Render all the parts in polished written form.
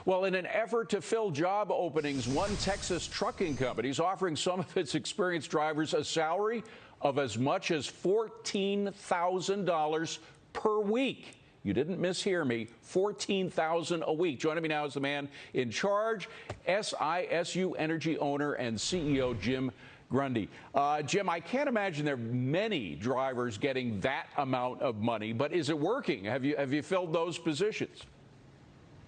Well, in an effort to fill job openings, one Texas trucking company is offering some of its experienced drivers a salary of as much as $14,000 per week. You didn't mishear me, $14,000 a week. Joining me now is the man in charge, Sisu Energy owner and CEO Jim Grundy. Jim, I can't imagine there are many drivers getting that amount of money, but is it working? Have you filled those positions?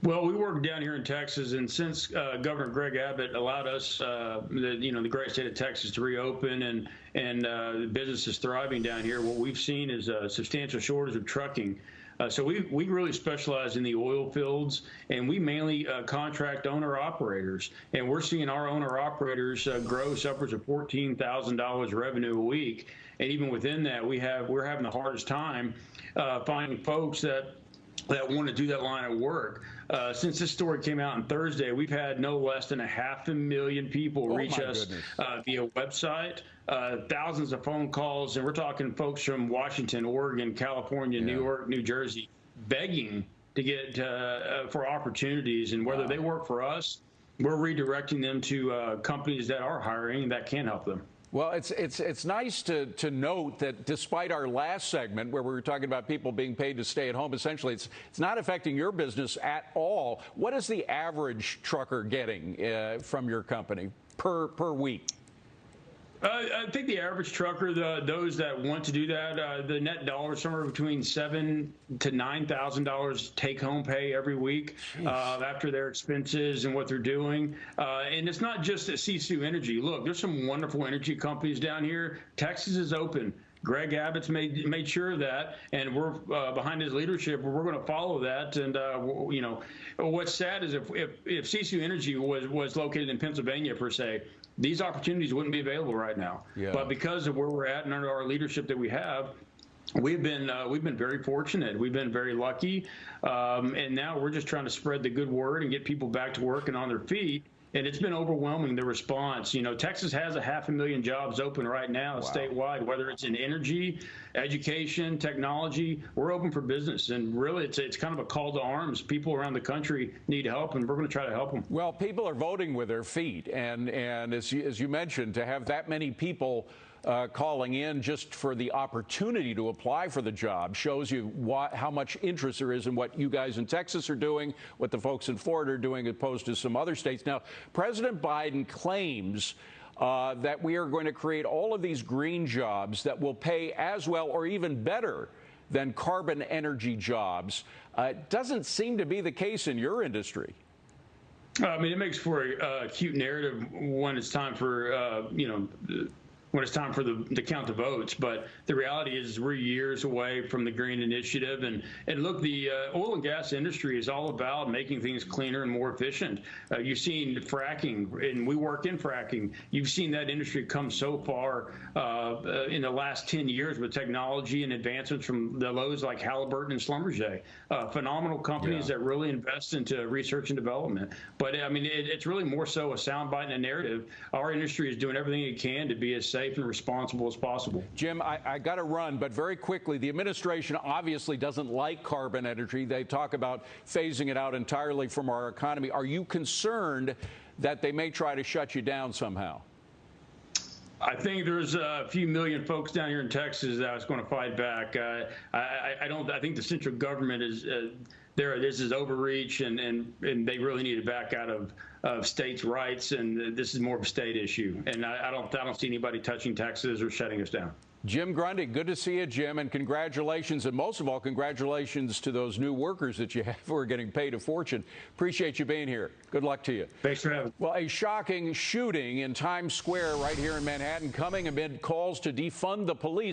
Well, we work down here in Texas, and since Governor Greg Abbott allowed us, the great state of Texas to reopen and the business is thriving down here, what we've seen is a substantial shortage of trucking. So we really specialize in the oil fields, and we mainly contract owner-operators. And we're seeing our owner-operators gross upwards of $14,000 revenue a week. And even within that, we're having the hardest time finding folks that want to do that line of work. Since this story came out on Thursday, we've had no less than 500,000 people reach us via website, thousands of phone calls, and we're talking folks from Washington, Oregon, California, New York, New Jersey, begging to get for opportunities. And whether they work for us, we're redirecting them to companies that are hiring that can help them. Well, it's nice to note that despite our last segment where we were talking about people being paid to stay at home, essentially it's not affecting your business at all. What is the average trucker getting from your company per week? I think the average trucker, those that want to do that, the net dollar somewhere between $7,000 to $9,000 take-home pay every week after their expenses and what they're doing. And it's not just at Sisu Energy. Look, there's some wonderful energy companies down here. Texas is open. Greg Abbott's made sure of that, and we're behind his leadership. We're going to follow that. And what's sad is if Sisu Energy was located in Pennsylvania per se, these opportunities wouldn't be available right now. But because of where we're at and under our leadership that we have, we've been very fortunate. We've been very lucky, and now we're just trying to spread the good word and get people back to work and on their feet. And it's been overwhelming, the response. You know, Texas has 500,000 jobs open right now statewide, whether it's in energy, education, technology. We're open for business. And really, it's kind of a call to arms. People around the country need help, and we're going to try to help them. Well, people are voting with their feet. And as you mentioned, to have that many people calling in just for the opportunity to apply for the job shows you how much interest there is in what you guys in Texas are doing, what the folks in Florida are doing, as opposed to some other states. Now, President Biden claims that we are going to create all of these green jobs that will pay as well or even better than carbon energy jobs. It doesn't seem to be the case in your industry. I mean, it makes for a cute narrative when it's time for, when it's time for to count the votes. But the reality is we're years away from the green initiative. And look, the oil and gas industry is all about making things cleaner and more efficient. You've seen fracking, and we work in fracking. You've seen that industry come so far in the last 10 years with technology and advancements from the lows like Halliburton and Schlumberger. Phenomenal companies that really invest into research and development. But I mean, it's really more so a soundbite and a narrative. Our industry is doing everything it can to be as safe and responsible as possible. Jim, I got to run, but very quickly, the administration obviously doesn't like carbon energy. They talk about phasing it out entirely from our economy. Are you concerned that they may try to shut you down somehow? I think there's a few million folks down here in Texas that's going to fight back. I think the central government is this is overreach, and they really need to back out of states' rights, and this is more of a state issue. And I don't see anybody touching Texas or shutting us down. Jim Grundy, good to see you, Jim, and congratulations, and most of all, congratulations to those new workers that you have who are getting paid a fortune. Appreciate you being here. Good luck to you. Thanks for having me. Well, a shocking shooting in Times Square right here in Manhattan coming amid calls to defund the police.